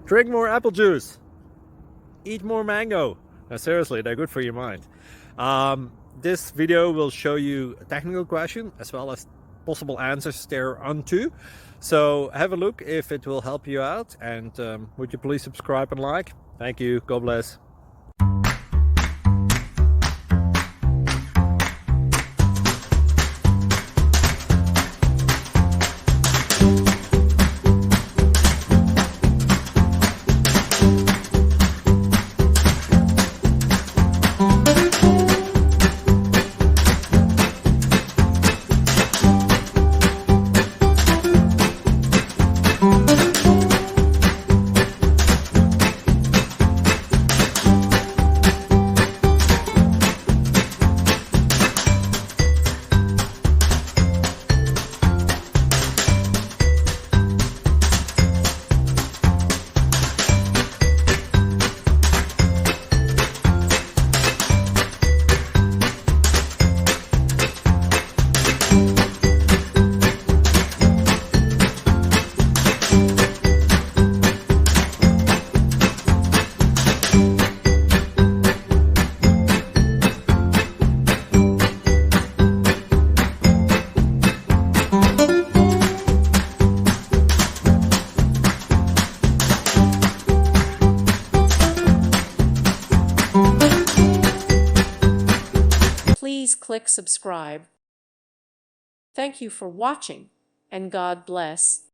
Drink more apple juice. Eat more mango. Now, seriously, they're good for your mind. This video will show you a technical question as well as possible answers thereunto. So have a look if it will help you out, and would you please subscribe and like? Thank you. God bless. Please click subscribe. Thank you for watching, and God bless.